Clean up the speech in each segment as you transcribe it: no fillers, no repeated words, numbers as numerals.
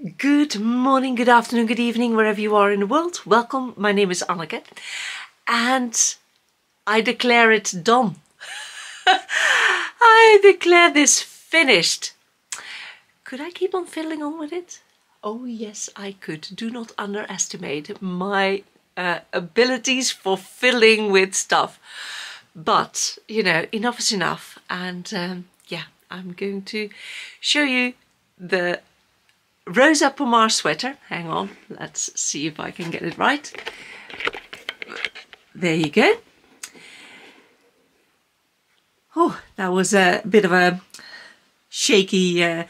Good morning, good afternoon, good evening, wherever you are in the world. Welcome. My name is Anneke and I declare it done. I declare this finished. Could I keep on fiddling on with it? Oh yes, I could. Do not underestimate my abilities for fiddling with stuff. But, you know, enough is enough. And yeah, I'm going to show you the Rosa Pomar sweater. Hang on, let's see if I can get it right. There you go. Oh, that was a bit of a shaky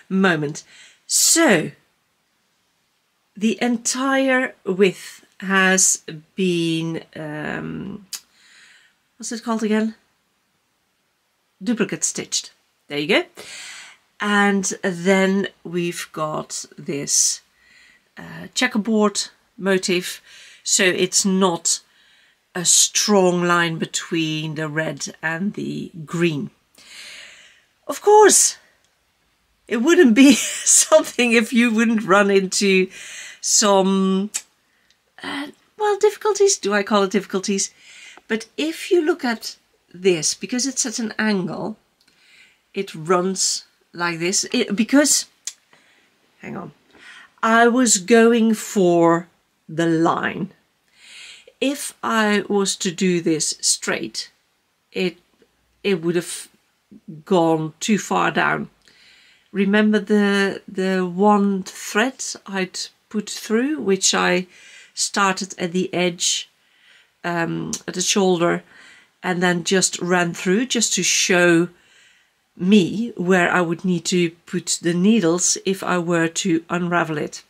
moment. So, the entire width has been, what's it called again? Duplicate stitched. There you go. And then we've got this checkerboard motif, so it's not a strong line between the red and the green. Of course, it wouldn't be something if you wouldn't run into some, well, difficulties. Do I call it difficulties? But if you look at this, because it's at an angle, it runs like this, because, hang on, I was going for the line. If I was to do this straight, it would have gone too far down. Remember the one thread I'd put through, which I started at the edge, at the shoulder, and then just ran through just to show me where I would need to put the needles if I were to unravel it.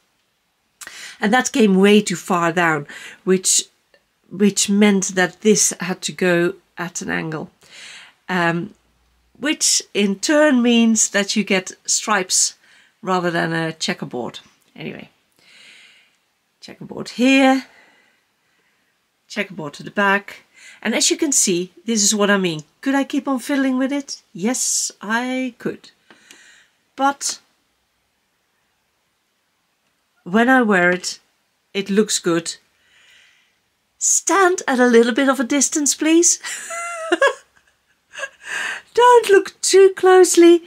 And that came way too far down, which meant that this had to go at an angle, which in turn means that you get stripes rather than a checkerboard. Anyway, checkerboard here, checkerboard to the back. And as you can see, this is what I mean. Could I keep on fiddling with it? Yes, I could. But when I wear it, it looks good. Stand at a little bit of a distance, please. Don't look too closely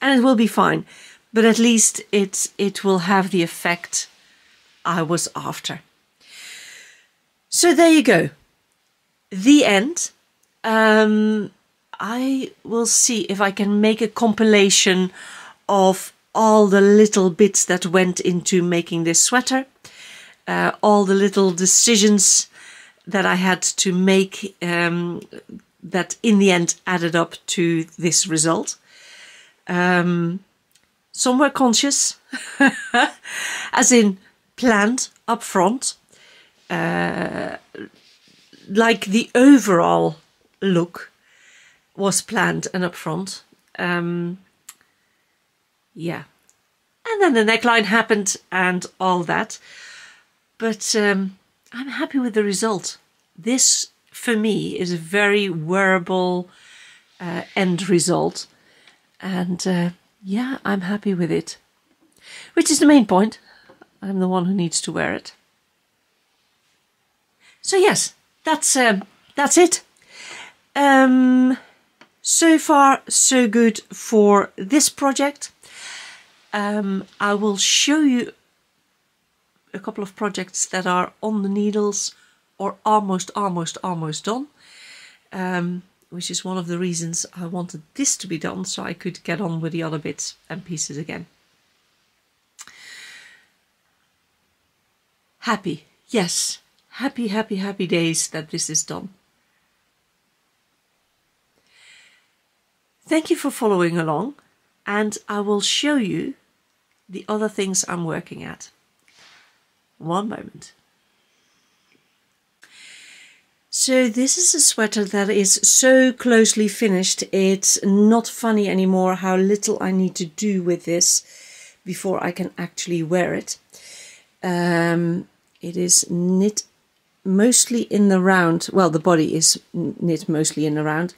and it will be fine. But at least it will have the effect I was after. So there you go. The end. I will see if I can make a compilation of all the little bits that went into making this sweater, all the little decisions that I had to make that in the end added up to this result. Some were conscious, as in planned up front. Like the overall look was planned and upfront. Yeah. And then the neckline happened and all that. But I'm happy with the result. This, for me, is a very wearable end result. And yeah, I'm happy with it. Which is the main point. I'm the one who needs to wear it. So yes. That's it. So far, so good for this project. I will show you a couple of projects that are on the needles or almost done. Which is one of the reasons I wanted this to be done, so I could get on with the other bits and pieces again. Happy, yes. Happy, happy, happy days that this is done. Thank you for following along, and I will show you the other things I'm working at. One moment. So this is a sweater that is so closely finished, it's not funny anymore how little I need to do with this before I can actually wear it. It is knit mostly in the round. Well, the body is knit mostly in the round.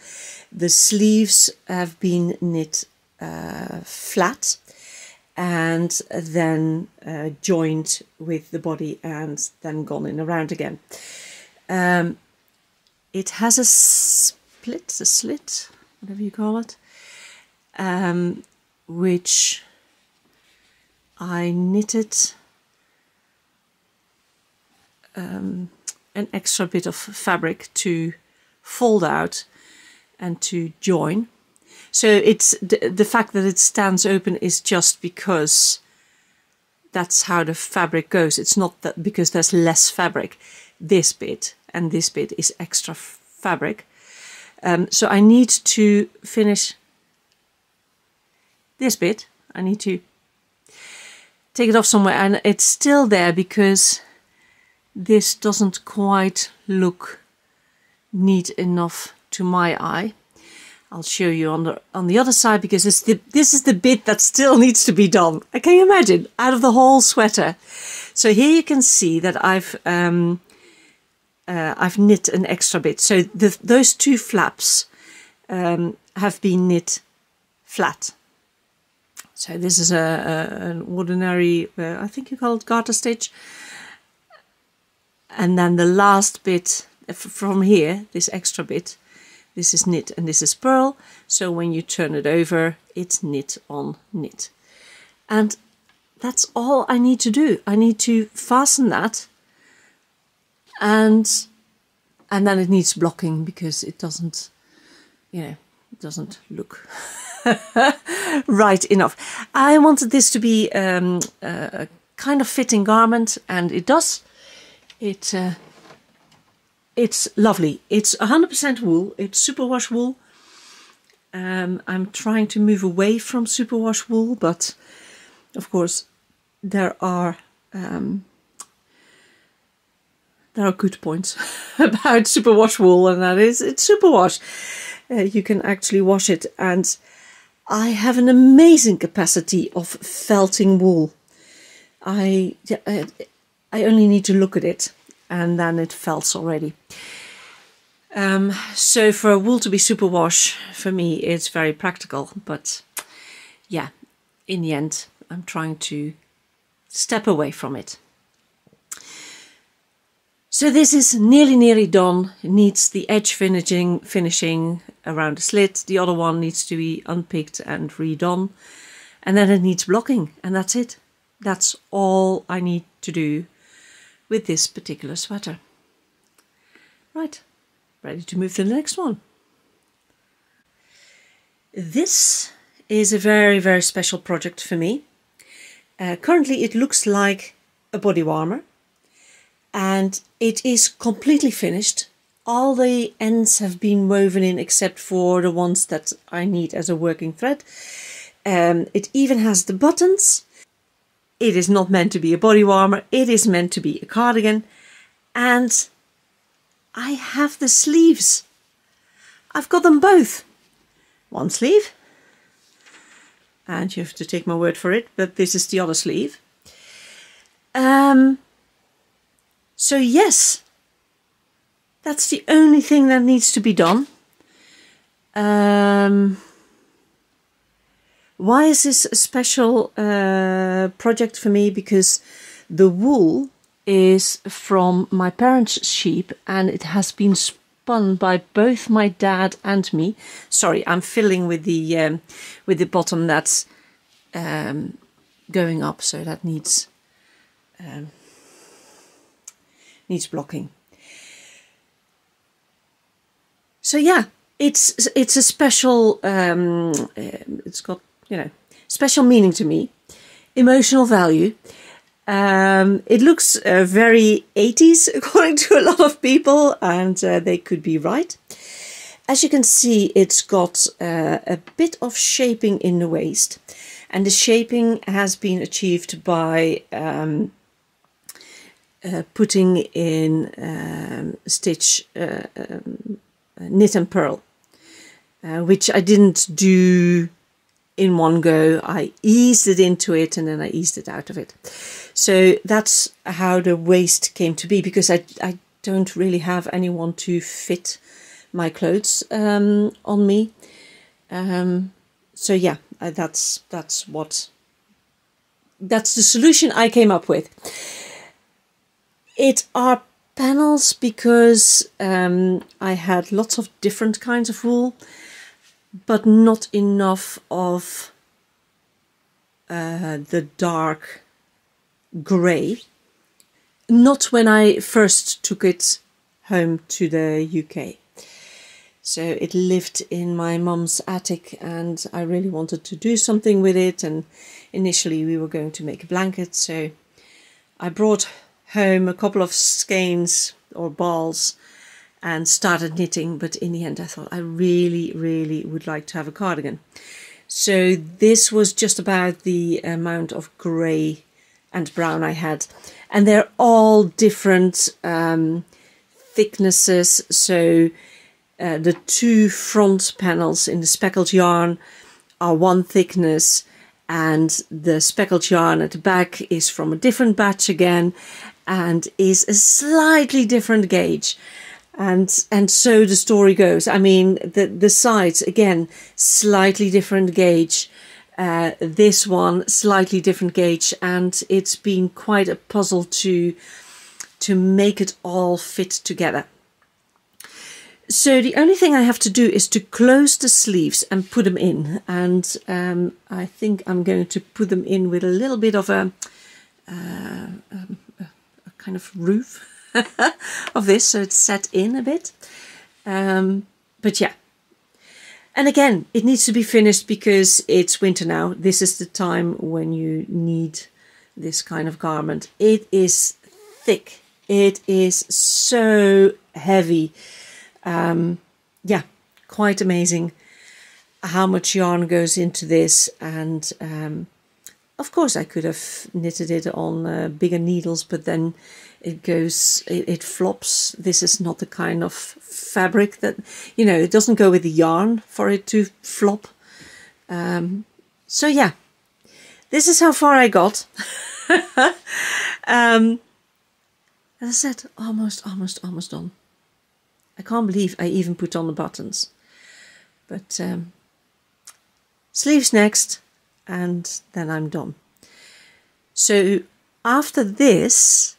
The sleeves have been knit flat, and then joined with the body and then gone in around again. It has a slit, whatever you call it, which I knitted an extra bit of fabric to fold out and to join. So it's the fact that it stands open is just because that's how the fabric goes. It's not that because there's less fabric. This bit and this bit is extra fabric. So I need to finish this bit. I need to take it off somewhere, and it's still there because this doesn't quite look neat enough to my eye. I'll show you on the other side, because this is the bit that still needs to be done. Can you imagine? Out of the whole sweater. So here you can see that I've knit an extra bit. So those two flaps have been knit flat. So this is an ordinary, I think you call it garter stitch. And then the last bit from here, this extra bit, this is knit and this is purl. So when you turn it over, it's knit on knit. And that's all I need to do. I need to fasten that, and then it needs blocking because it doesn't, it doesn't look right enough. I wanted this to be a kind of fitting garment, and it does. It's lovely. It's 100% wool. It's superwash wool. I'm trying to move away from superwash wool, but of course there are good points about superwash wool, and that is it's superwash. You can actually wash it, and I have an amazing capacity of felting wool. I only need to look at it, and then it felts already. So for wool to be superwash, for me, it's very practical. But yeah, in the end, I'm trying to step away from it. So this is nearly done. It needs the edge finishing around the slit. The other one needs to be unpicked and redone. And then it needs blocking, and that's it. That's all I need to do with this particular sweater. Right, ready to move to the next one. This is a very special project for me. Currently it looks like a body warmer, and it is completely finished. All the ends have been woven in except for the ones that I need as a working thread. It even has the buttons. It is not meant to be a body warmer, it is meant to be a cardigan, and I have the sleeves. I've got them both. One sleeve, and you have to take my word for it, but this is the other sleeve. So yes, that's the only thing that needs to be done. Why is this a special project for me? Because the wool is from my parents' sheep, and it has been spun by both my dad and me. Sorry, I'm fiddling with the bottom that's going up, so that needs blocking. So yeah, it's a special. It's got special meaning to me, emotional value. It looks very 80s according to a lot of people, and they could be right. As you can see, it's got a bit of shaping in the waist, and the shaping has been achieved by putting in stitch knit and purl, which I didn't do in one go. I eased it into it and then I eased it out of it. So that's how the waist came to be, because I don't really have anyone to fit my clothes on me. So yeah, that's what that's the solution I came up with. It are panels because I had lots of different kinds of wool, but not enough of the dark grey. Not when I first took it home to the UK. So it lived in my mum's attic and I really wanted to do something with it, and initially we were going to make a blanket, so I brought home a couple of skeins or balls and started knitting, but in the end I thought I really would like to have a cardigan. So this was just about the amount of grey and brown I had, and they're all different thicknesses. So the two front panels in the speckled yarn are one thickness, and the speckled yarn at the back is from a different batch again and is a slightly different gauge. And so the story goes. I mean, the sides, again, slightly different gauge. This one, slightly different gauge. And it's been quite a puzzle to make it all fit together. So the only thing I have to do is to close the sleeves and put them in. And I think I'm going to put them in with a little bit of a kind of roof of this, so it's set in a bit. But yeah. And again, it needs to be finished because it's winter now. This is the time when you need this kind of garment. It is thick. It is so heavy. Yeah, quite amazing how much yarn goes into this. And of course I could have knitted it on bigger needles, but then it flops. This is not the kind of fabric that, you know, it doesn't go with the yarn for it to flop. So yeah, this is how far I got. As I said, almost done. I can't believe I even put on the buttons. But sleeves next, and then I'm done. So after this,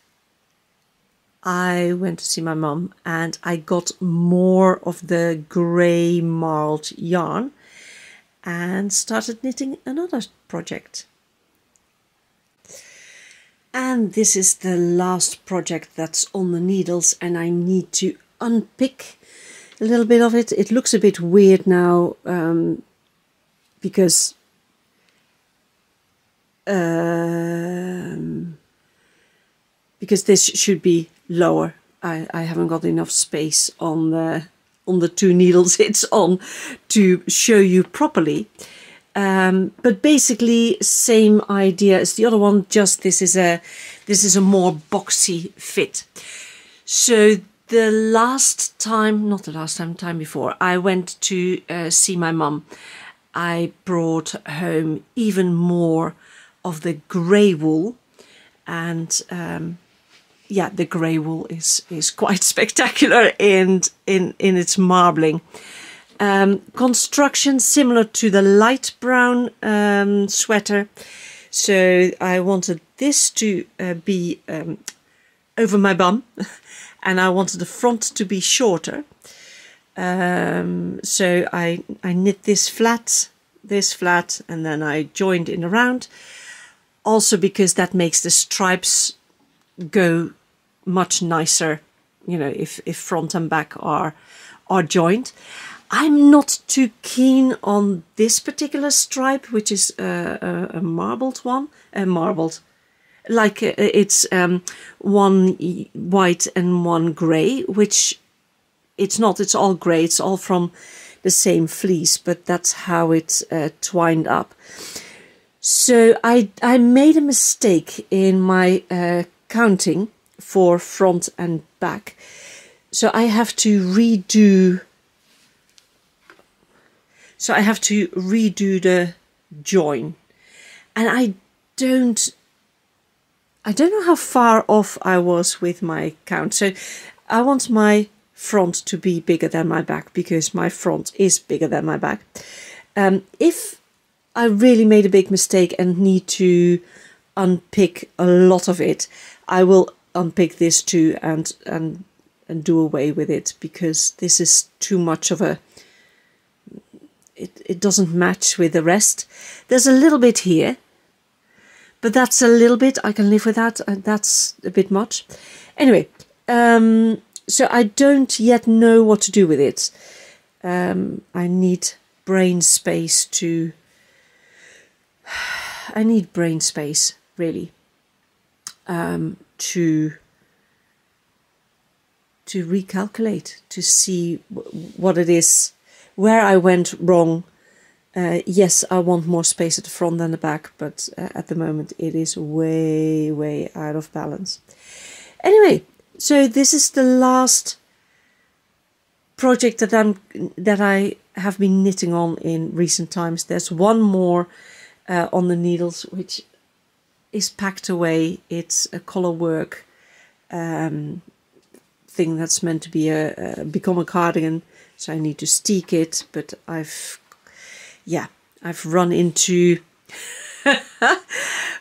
I went to see my mum and I got more of the grey marled yarn and started knitting another project. And this is the last project that's on the needles, and I need to unpick a little bit of it. It looks a bit weird now because this should be lower. I haven't got enough space on the two needles it's on to show you properly. But basically same idea as the other one, just this is a more boxy fit. So the last time, not the last time, time before, I went to see my mum, I brought home even more of the grey wool, and yeah, the grey wool is quite spectacular in its marbling. Construction similar to the light brown sweater. So I wanted this to be over my bum, and I wanted the front to be shorter. So I knit this flat, and then I joined in around. Also because that makes the stripes go much nicer, you know, if front and back are joined. I'm not too keen on this particular stripe, which is a marbled one. Like it's one white and one grey, which it's not. It's all grey. It's all from the same fleece, but that's how it's twined up. So I made a mistake in my counting for front and back. So I have to redo. So I have to redo the join, and I don't know how far off I was with my count. So I want my front to be bigger than my back because my front is bigger than my back. If I really made a big mistake and need to unpick a lot of it. I will unpick this too and do away with it, because this is too much of a, it doesn't match with the rest. There's a little bit here, but that's a little bit, I can live with that. That's a bit much. Anyway, so I don't yet know what to do with it. I need brain space to, I need brain space really, to recalculate, to see what it is, where I went wrong. Yes, I want more space at the front than the back, but at the moment it is way, way out of balance. Anyway, so this is the last project that I have been knitting on in recent times. There's one more on the needles, which is packed away. It's a color work thing that's meant to be become a cardigan, so I need to steek it, but I've run into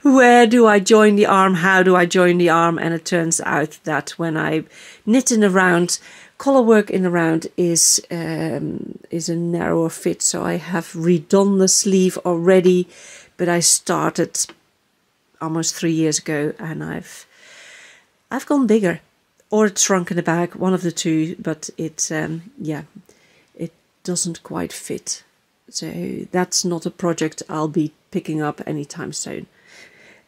where do I join the arm, how do I join the arm, and it turns out that when I knit in a round, collar work in a round is a narrower fit. So I have redone the sleeve already, but I started almost 3 years ago, and I've gone bigger, or it's shrunk in the back, one of the two, but it doesn't quite fit. So that's not a project I'll be picking up anytime soon.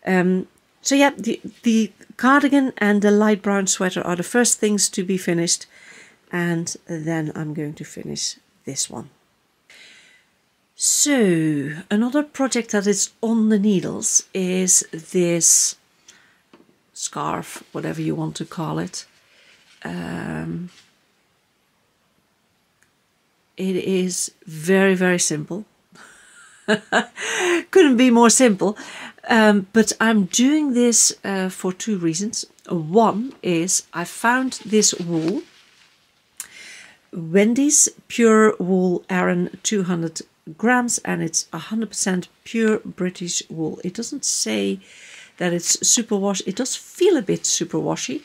So yeah, the cardigan and the light brown sweater are the first things to be finished, and then I'm going to finish this one. So another project that is on the needles is this scarf, whatever you want to call it. It is very, very simple. Couldn't be more simple. But I'm doing this for two reasons. One is I found this wool, Wendy's Pure Wool Aran 200 grams, and it's 100% pure British wool. It doesn't say that it's super wash. It does feel a bit super washy,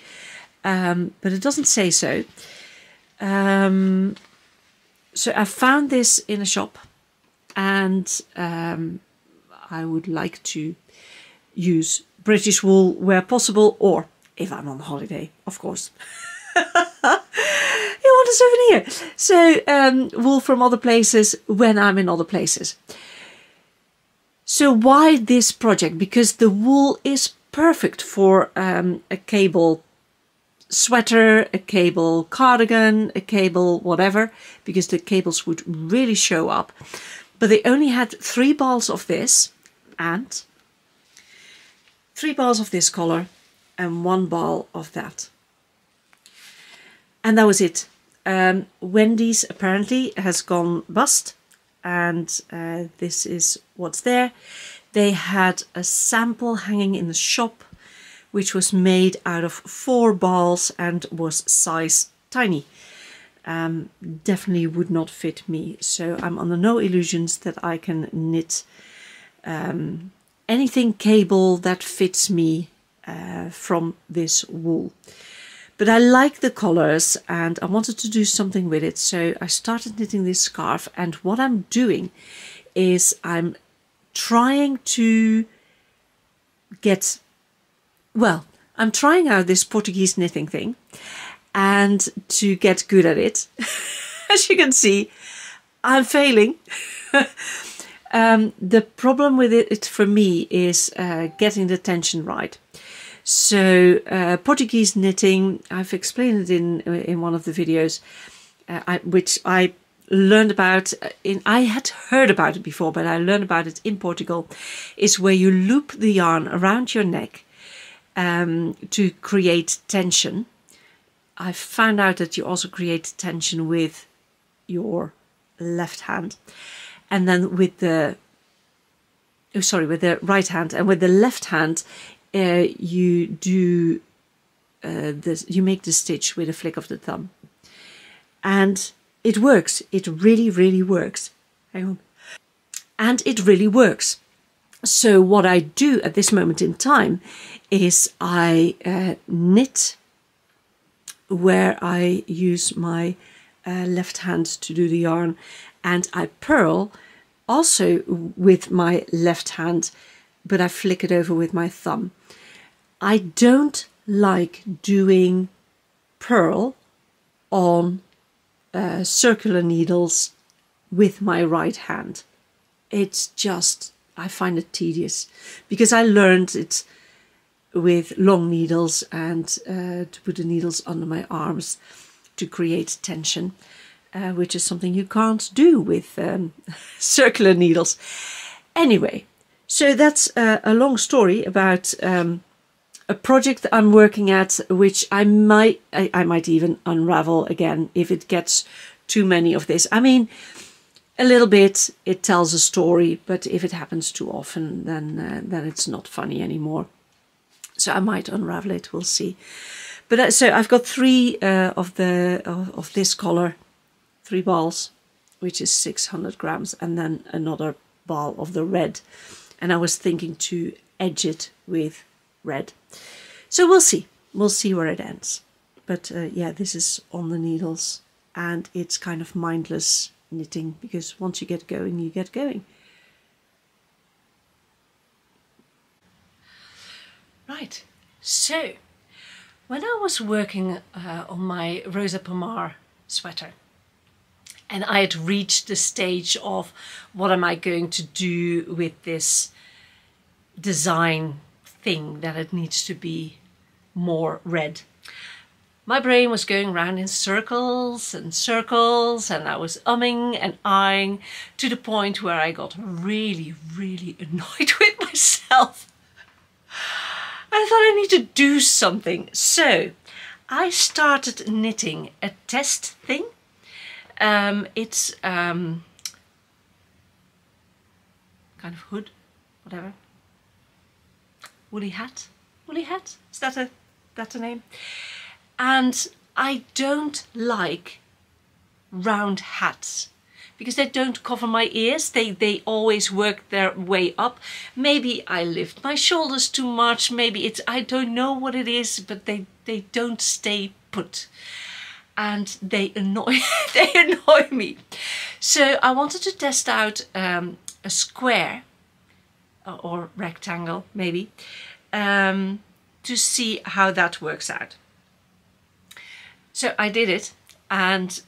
but it doesn't say so. So I found this in a shop, and I would like to use British wool where possible, or if I'm on holiday, of course. You want a souvenir? So wool from other places when I'm in other places. So why this project? Because the wool is perfect for a cable sweater, a cable cardigan, a cable whatever, because the cables would really show up. But they only had 3 balls of this, and 3 balls of this color, and 1 ball of that. And that was it. Wendy's apparently has gone bust, and this is what's there. They had a sample hanging in the shop, which was made out of 4 balls and was size tiny. Definitely would not fit me. So I'm under no illusions that I can knit anything cable that fits me from this wool. But I like the colors and I wanted to do something with it. So I started knitting this scarf, and what I'm doing is I'm trying to get, well, I'm trying out this Portuguese knitting thing and to get good at it. As you can see, I'm failing. The problem with it for me is getting the tension right. So Portuguese knitting, I've explained it in one of the videos, which I learned about. I had heard about it before, but I learned about it in Portugal. Is where you loop the yarn around your neck to create tension. I found out that you also create tension with your left hand, and then with the right hand, and with the left hand you do this. You make the stitch with a flick of the thumb, and it works. It really, really works. Hang on, and it really works. So what I do at this moment in time is I knit where I use my left hand to do the yarn, and I purl also with my left hand, but I flick it over with my thumb. I don't like doing purl on circular needles with my right hand. It's just, I find it tedious, because I learned it with long needles and to put the needles under my arms to create tension, which is something you can't do with circular needles. Anyway, so that's a long story about a project that I'm working at, which I might even unravel again if it gets too many of this. I mean, a little bit, it tells a story, but if it happens too often, then it's not funny anymore. So I might unravel it. We'll see. But so I've got 3 of this color, 3 balls, which is 600 grams, and then another ball of the red. And I was thinking to edge it with red. So we'll see. We'll see where it ends. But yeah, this is on the needles, and it's kind of mindless knitting, because once you get going, you get going. Right, so when I was working on my Rosa Pomar sweater, and I had reached the stage of what am I going to do with this design thing, that it needs to be more red. My brain was going round in circles and circles, and I was umming and ahhing to the point where I got really, really annoyed with myself. I thought I need to do something. So I started knitting a test thing. It's kind of hood, whatever. Woolly hat? Woolly hat? Is that a name? And I don't like round hats, because they don't cover my ears. They always work their way up. Maybe I lift my shoulders too much. Maybe it's, I don't know what it is, but they don't stay put. And they annoy, they annoy me. So I wanted to test out a square or rectangle, maybe, to see how that works out. So I did it, and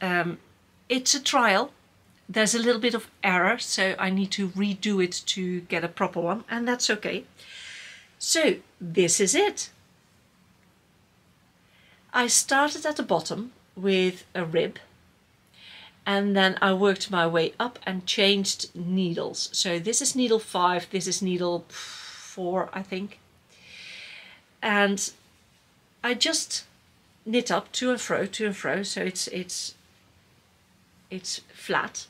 it's a trial. There's a little bit of error, so I need to redo it to get a proper one, and that's okay. So this is it. I started at the bottom with a rib, and then I worked my way up and changed needles. So this is needle 5, this is needle 4, I think. And I just knit up to and fro, so it's flat.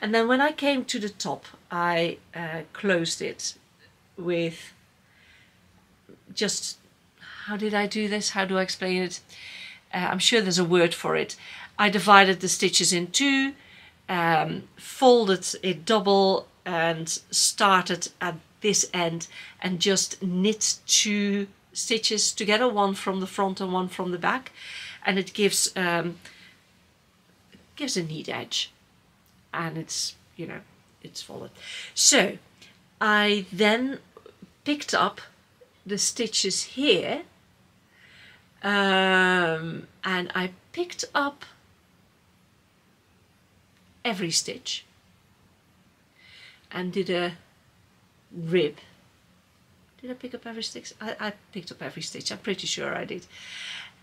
And then when I came to the top, I closed it with just, how did I do this? How do I explain it? I'm sure there's a word for it. I divided the stitches in 2, folded it double, and started at this end and just knit 2 stitches together, one from the front and one from the back, and it gives a neat edge, and it's, you know, it's folded. So I then picked up the stitches here, and I picked up every stitch and did a rib. Did I pick up every stitch? I picked up every stitch, I'm pretty sure I did.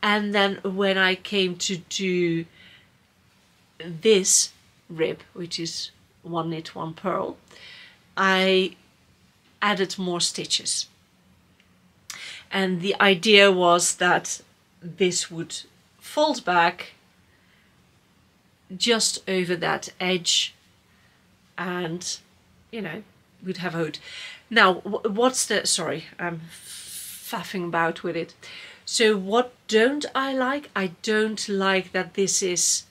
And then when I came to do this rib, which is 1 knit, 1 purl, I added more stitches. And the idea was that this would fold back just over that edge, and, you know, we'd have a hood. Now, what's the, sorry, I'm faffing about with it. So what don't I like? I don't like that this is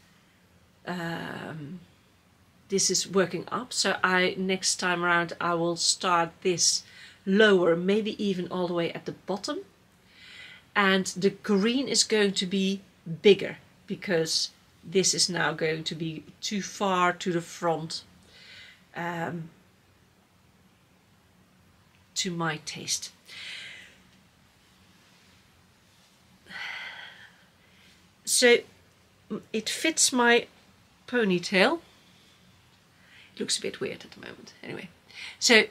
this is working up. So next time around I will start this lower, maybe even all the way at the bottom. And the green is going to be bigger because this is now going to be too far to the front to my taste. So it fits my ponytail. It looks a bit weird at the moment. Anyway, so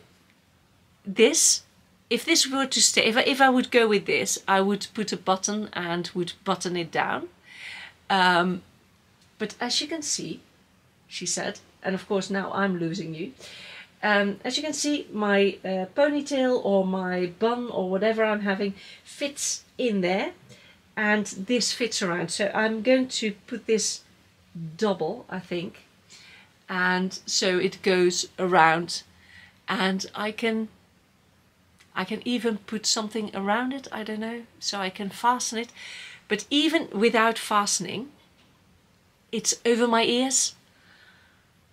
this, if this were to stay, if I would go with this, I would put a button and would button it down. But as you can see, she said, and of course now I'm losing you. As you can see, my ponytail or my bun or whatever I'm having fits in there, and this fits around. So I'm going to put this double, I think, and so it goes around, and I can even put something around it, I don't know, so I can fasten it. But even without fastening, it's over my ears.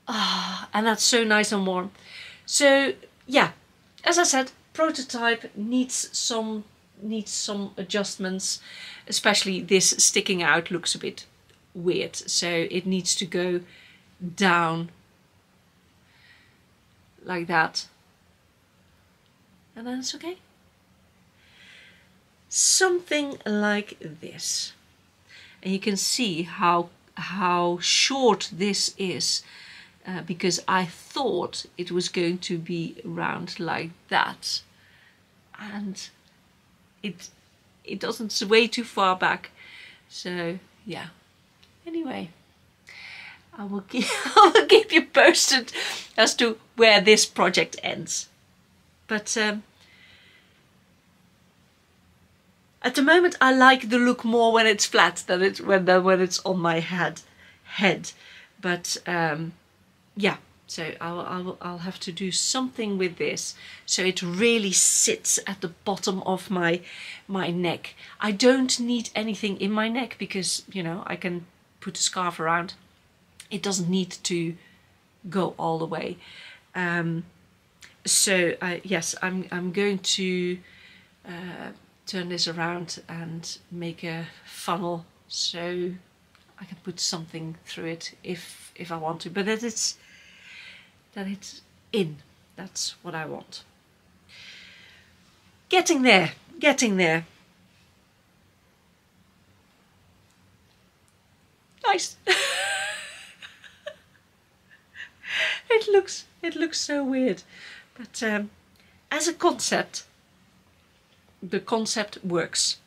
Ah, and that's so nice and warm. So yeah, as I said, prototype needs some adjustments, especially this sticking out looks a bit weird, so it needs to go down like that, and then it's okay. Something like this, and you can see how short this is, because I thought it was going to be round like that, and it doesn't sway too far back. So yeah, anyway, I will keep you posted as to where this project ends. But at the moment I like the look more when it's flat than when it's on my head. But yeah, so I'll have to do something with this so it really sits at the bottom of my neck. I don't need anything in my neck because, you know, I can put a scarf around. It doesn't need to go all the way. So yes, I'm going to turn this around and make a funnel so I can put something through it if I want to, but that it's in. That's what I want. Getting there. Nice. It looks so weird, but as a concept, the concept works.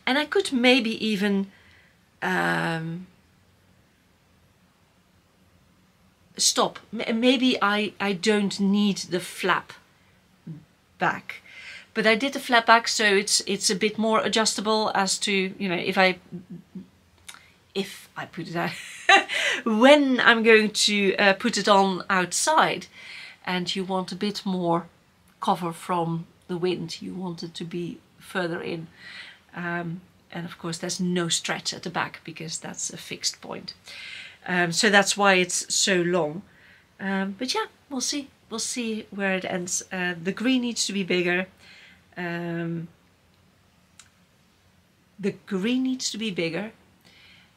And I could maybe even stop. Maybe I don't need the flap back, but I did the flap back so it's a bit more adjustable as to, you know, if I put it out when I'm going to put it on outside and you want a bit more cover from the wind, you want it to be further in, and of course there's no stretch at the back because that's a fixed point, so that's why it's so long. But yeah, we'll see where it ends. The green needs to be bigger. The green needs to be bigger.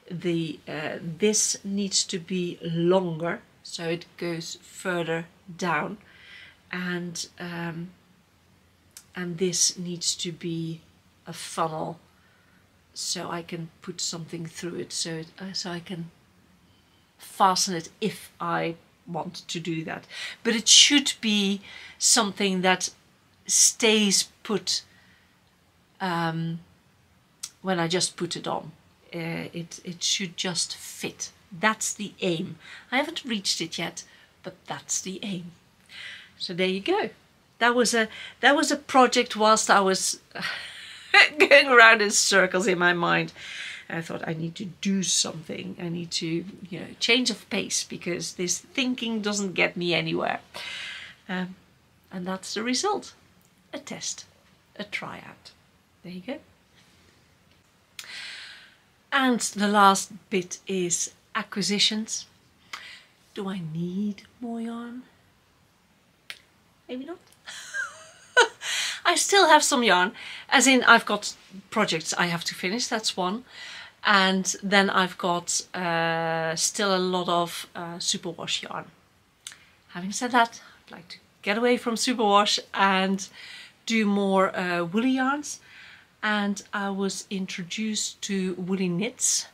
This needs to be longer so it goes further down, and this needs to be a funnel so I can put something through it, so I can fasten it if I want to do that. But it should be something that stays put when I just put it on. It should just fit. That's the aim. I haven't reached it yet, but that's the aim. So there you go. That was a project whilst I was going around in circles in my mind. And I thought I need to do something. I need to, you know, change of pace because this thinking doesn't get me anywhere. And that's the result. A test, a tryout. There you go. And the last bit is acquisitions. Do I need more yarn? Maybe not. I still have some yarn, as in I've got projects I have to finish, that's one. And then I've got still a lot of superwash yarn. Having said that, I'd like to get away from superwash and do more woolly yarns. And I was introduced to woolly knits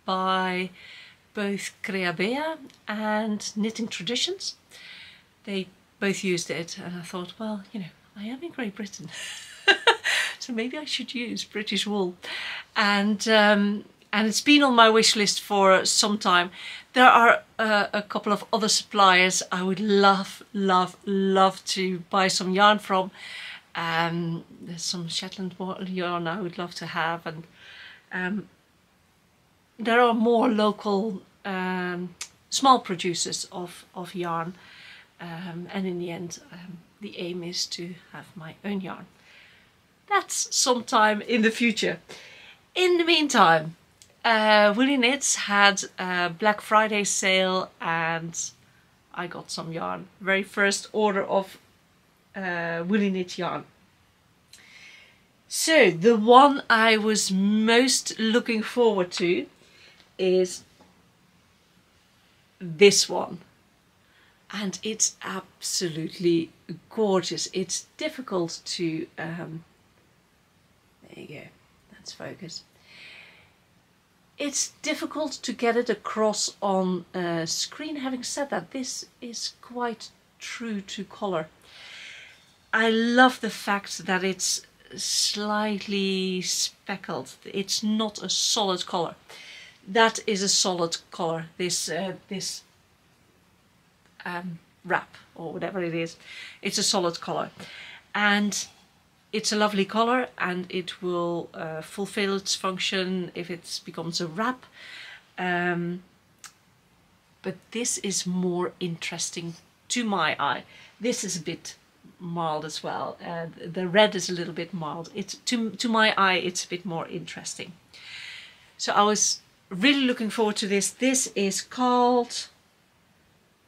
by both Creabea and Knitting Traditions. They both used it, and I thought, well, you know, I am in Great Britain, so maybe I should use British wool. And it's been on my wish list for some time. There are a couple of other suppliers I would love to buy some yarn from. There's some Shetland yarn I would love to have, and there are more local small producers of yarn, and in the end the aim is to have my own yarn. That's sometime in the future. In the meantime, Woolly Knits had a Black Friday sale and I got some yarn. Very first order of Woolly Knit yarn. So the one I was most looking forward to is this one, and it's absolutely gorgeous. It's difficult to there you go, that's focus. It's difficult to get it across on screen. Having said that, this is quite true to colour. I love the fact that it's slightly speckled. It's not a solid colour. That is a solid colour. This wrap or whatever it is, it's a solid colour, and it's a lovely colour, and it will fulfill its function if it becomes a wrap. But this is more interesting to my eye. This is a bit mild as well. The red is a little bit mild. It's to my eye, it's a bit more interesting. So I was really looking forward to this. This is called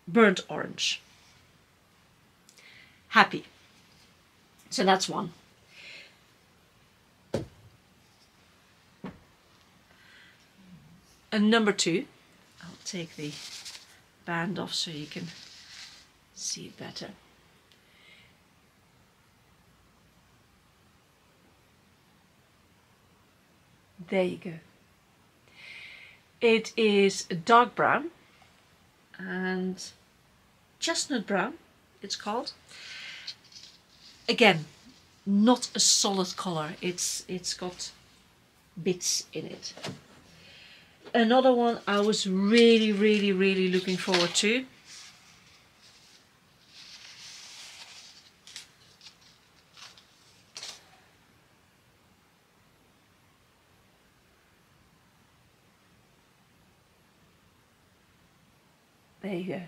Burnt Orange. Happy. So that's one. And number two, I'll take the band off so you can see it better. There you go. It is a dark brown and chestnut brown, it's called. Again, not a solid colour. It's got bits in it. Another one I was really looking forward to. There you go.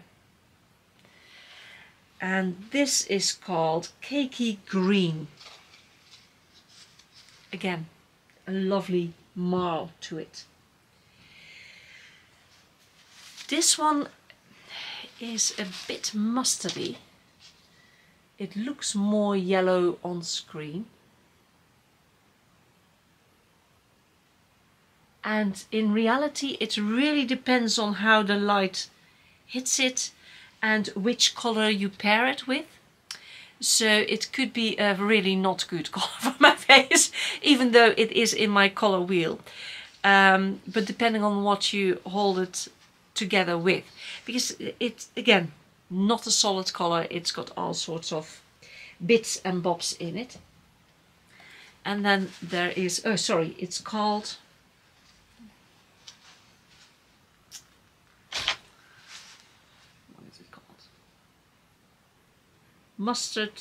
And this is called Cakey Green. Again, a lovely marl to it. This one is a bit mustardy. It looks more yellow on screen. And in reality, it really depends on how the light hits it and which color you pair it with. So it could be a really not good color for my face, even though it is in my color wheel. But depending on what you hold it together with, because it's again not a solid color, it's got all sorts of bits and bobs in it. And then there is, oh sorry, it's called mustard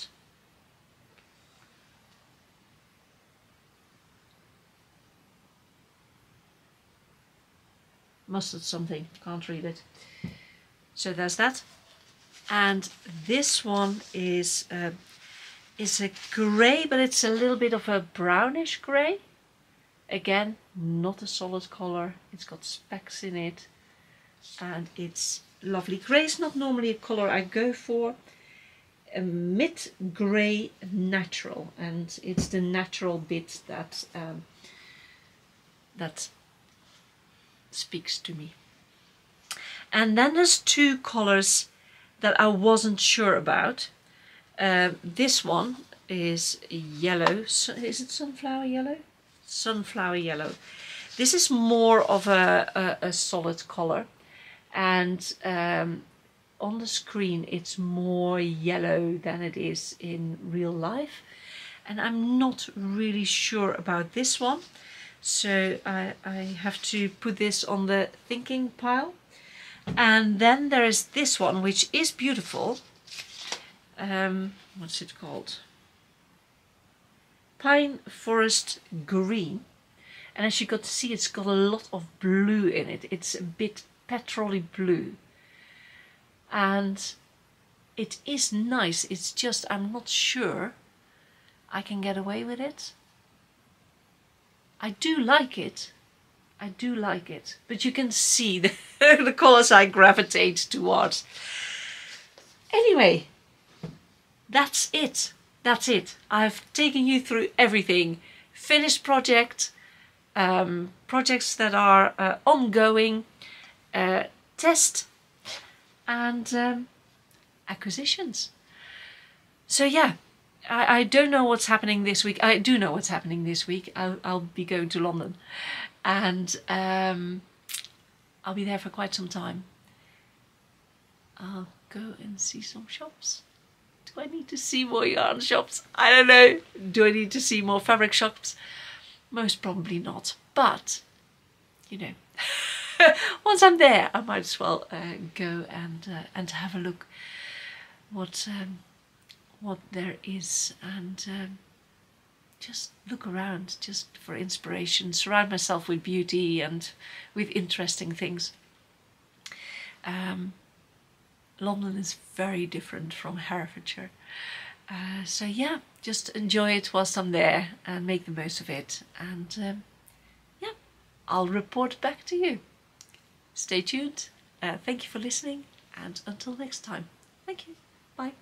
something, can't read it. So there's that. And this one is a grey, but it's a little bit of a brownish grey. Again, not a solid colour. It's got specks in it, and it's lovely grey. It's not normally a colour I go for. A mid-grey natural, and it's the natural bit that that speaks to me. And then there's two colours that I wasn't sure about. This one is yellow. So, is it sunflower yellow? Sunflower yellow. This is more of a solid colour, and on the screen it's more yellow than it is in real life, and I'm not really sure about this one, so I have to put this on the thinking pile. And then there is this one, which is beautiful. What's it called? Pine Forest Green. And as you got to see, it's got a lot of blue in it. It's a bit petrol-y blue. And it is nice. It's just, I'm not sure I can get away with it. I do like it. I do like it. But you can see the colours I gravitate towards. Anyway, that's it. That's it. I've taken you through everything. Finished project. Projects that are ongoing, test, and acquisitions. So yeah, I don't know what's happening this week. I do know what's happening this week. I'll be going to London, and I'll be there for quite some time. I'll go and see some shops. Do I need to see more yarn shops? I don't know. Do I need to see more fabric shops? Most probably not, but you know, once I'm there, I might as well go and have a look what there is, and just look around, just for inspiration. Surround myself with beauty and with interesting things. London is very different from Herefordshire. So yeah, just enjoy it whilst I'm there and make the most of it. And yeah, I'll report back to you. Stay tuned. Thank you for listening, and until next time. Thank you. Bye.